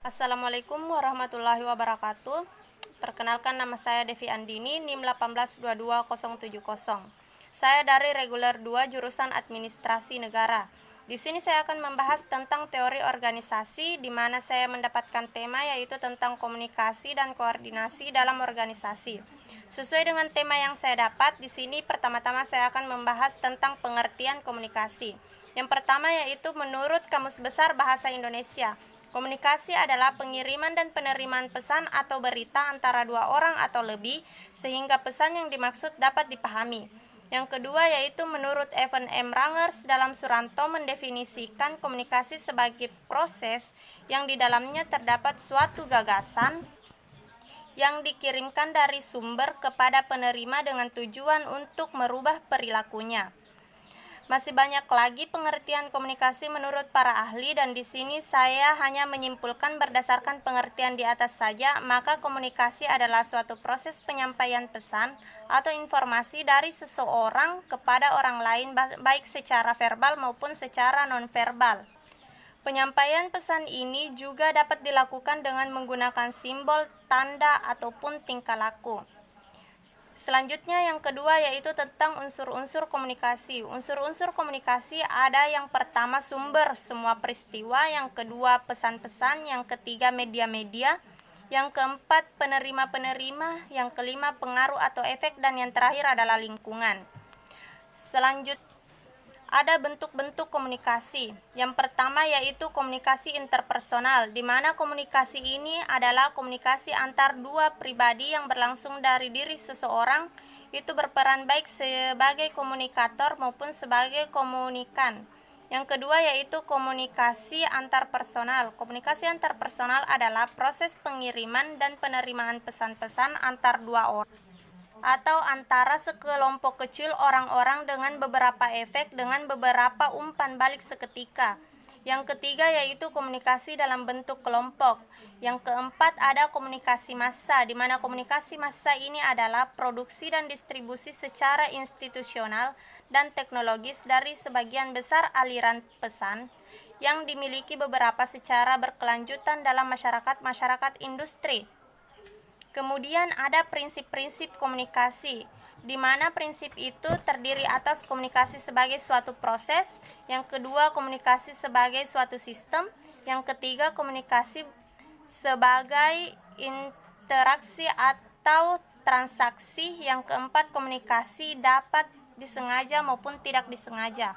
Assalamualaikum warahmatullahi wabarakatuh. Perkenalkan, nama saya Devi Andini, NIM 1822070. Saya dari reguler 2 jurusan Administrasi Negara. Di sini saya akan membahas tentang teori organisasi, di mana saya mendapatkan tema yaitu tentang komunikasi dan koordinasi dalam organisasi. Sesuai dengan tema yang saya dapat, di sini pertama-tama saya akan membahas tentang pengertian komunikasi. Yang pertama yaitu menurut Kamus Besar Bahasa Indonesia, komunikasi adalah pengiriman dan penerimaan pesan atau berita antara dua orang atau lebih, sehingga pesan yang dimaksud dapat dipahami. Yang kedua yaitu menurut Evan M. Rangers dalam Suranto mendefinisikan komunikasi sebagai proses yang di dalamnya terdapat suatu gagasan yang dikirimkan dari sumber kepada penerima dengan tujuan untuk merubah perilakunya. Masih banyak lagi pengertian komunikasi menurut para ahli, dan di sini saya hanya menyimpulkan berdasarkan pengertian di atas saja. Maka komunikasi adalah suatu proses penyampaian pesan atau informasi dari seseorang kepada orang lain, baik secara verbal maupun secara nonverbal. Penyampaian pesan ini juga dapat dilakukan dengan menggunakan simbol, tanda, ataupun tingkah laku. Selanjutnya yang kedua yaitu tentang unsur-unsur komunikasi. Unsur-unsur komunikasi ada yang pertama sumber semua peristiwa, yang kedua pesan-pesan, yang ketiga media-media, yang keempat penerima-penerima, yang kelima pengaruh atau efek, dan yang terakhir adalah lingkungan. Selanjutnya ada bentuk-bentuk komunikasi. Yang pertama yaitu komunikasi interpersonal, di mana komunikasi ini adalah komunikasi antar dua pribadi yang berlangsung dari diri seseorang, itu berperan baik sebagai komunikator maupun sebagai komunikan. Yang kedua yaitu komunikasi antarpersonal. Komunikasi antarpersonal adalah proses pengiriman dan penerimaan pesan-pesan antar dua orang atau antara sekelompok kecil orang-orang dengan beberapa efek, dengan beberapa umpan balik seketika. Yang ketiga yaitu komunikasi dalam bentuk kelompok. Yang keempat ada komunikasi massa, di mana komunikasi massa ini adalah produksi dan distribusi secara institusional dan teknologis dari sebagian besar aliran pesan yang dimiliki beberapa secara berkelanjutan dalam masyarakat industri. Kemudian ada prinsip-prinsip komunikasi, di mana prinsip itu terdiri atas komunikasi sebagai suatu proses, yang kedua komunikasi sebagai suatu sistem, yang ketiga komunikasi sebagai interaksi atau transaksi, yang keempat komunikasi dapat disengaja maupun tidak disengaja.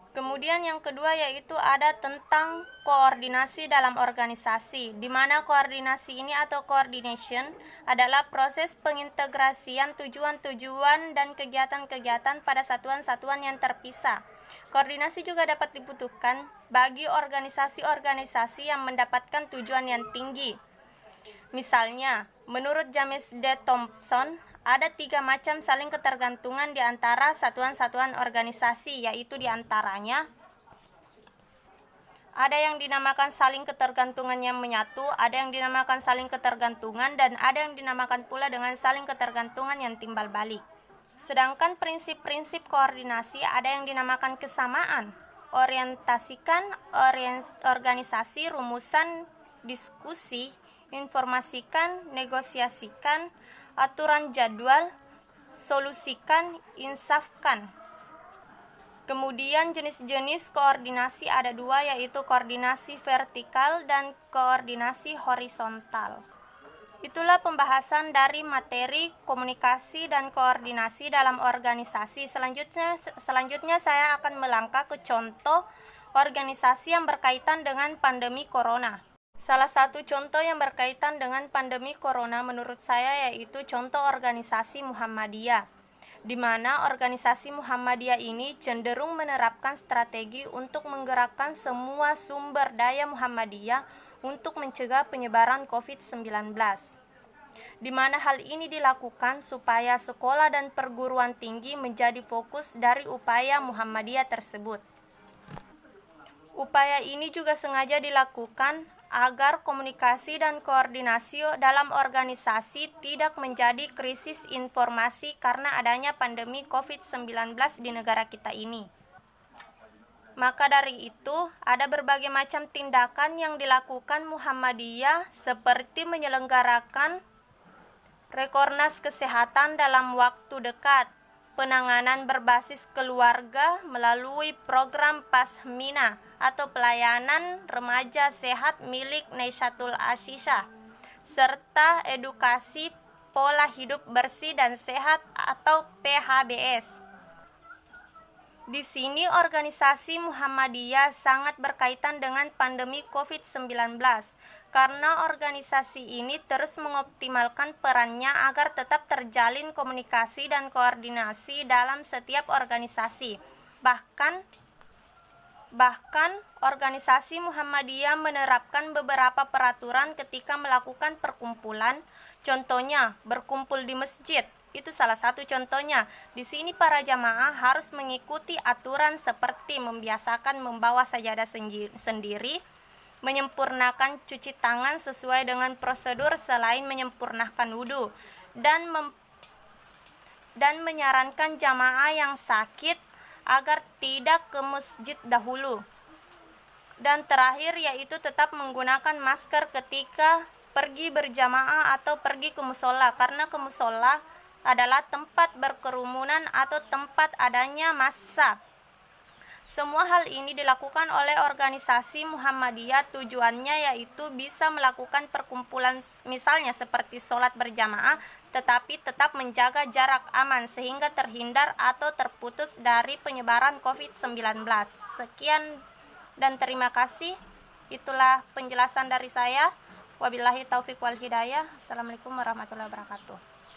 Kemudian yang kedua yaitu ada tentang koordinasi dalam organisasi, di mana koordinasi ini atau coordination adalah proses pengintegrasian tujuan-tujuan dan kegiatan-kegiatan pada satuan-satuan yang terpisah. Koordinasi juga dapat dibutuhkan bagi organisasi-organisasi yang mendapatkan tujuan yang tinggi. Misalnya, menurut James D. Thompson, ada 3 macam saling ketergantungan di antara satuan-satuan organisasi, yaitu diantaranya ada yang dinamakan saling ketergantungan yang menyatu, ada yang dinamakan saling ketergantungan, dan ada yang dinamakan pula dengan saling ketergantungan yang timbal balik. Sedangkan prinsip-prinsip koordinasi ada yang dinamakan kesamaan, orientasikan, organisasi, rumusan, diskusi, informasikan, negosiasikan, aturan jadwal, solusikan, insafkan. Kemudian jenis-jenis koordinasi ada 2 yaitu koordinasi vertikal dan koordinasi horizontal. Itulah pembahasan dari materi komunikasi dan koordinasi dalam organisasi. Selanjutnya saya akan melangkah ke contoh organisasi yang berkaitan dengan pandemi corona. Salah satu contoh yang berkaitan dengan pandemi corona menurut saya yaitu contoh organisasi Muhammadiyah, di mana organisasi Muhammadiyah ini cenderung menerapkan strategi untuk menggerakkan semua sumber daya Muhammadiyah untuk mencegah penyebaran COVID-19. Di mana hal ini dilakukan supaya sekolah dan perguruan tinggi menjadi fokus dari upaya Muhammadiyah tersebut. Upaya ini juga sengaja dilakukan agar komunikasi dan koordinasi dalam organisasi tidak menjadi krisis informasi karena adanya pandemi COVID-19 di negara kita ini. Maka dari itu, ada berbagai macam tindakan yang dilakukan Muhammadiyah seperti menyelenggarakan Rekornas Kesehatan dalam waktu dekat, penanganan berbasis keluarga melalui program Pasmina atau pelayanan remaja sehat milik Naisyatul Asisah, serta edukasi pola hidup bersih dan sehat atau PHBS. Di sini organisasi Muhammadiyah sangat berkaitan dengan pandemi COVID-19 karena organisasi ini terus mengoptimalkan perannya agar tetap terjalin komunikasi dan koordinasi dalam setiap organisasi. Bahkan organisasi Muhammadiyah menerapkan beberapa peraturan ketika melakukan perkumpulan, contohnya berkumpul di masjid. Itu salah satu contohnya. Di sini para jamaah harus mengikuti aturan seperti membiasakan membawa sajadah sendiri, menyempurnakan cuci tangan sesuai dengan prosedur selain menyempurnakan wudhu, dan menyarankan jamaah yang sakit agar tidak ke masjid dahulu. Dan terakhir yaitu tetap menggunakan masker ketika pergi berjamaah atau pergi ke musola, karena ke musola adalah tempat berkerumunan atau tempat adanya massa. Semua hal ini dilakukan oleh organisasi Muhammadiyah, tujuannya yaitu bisa melakukan perkumpulan misalnya seperti sholat berjamaah, tetapi tetap menjaga jarak aman sehingga terhindar atau terputus dari penyebaran COVID-19. Sekian dan terima kasih. Itulah penjelasan dari saya. Wabillahi taufik wal hidayah. Assalamualaikum warahmatullahi wabarakatuh.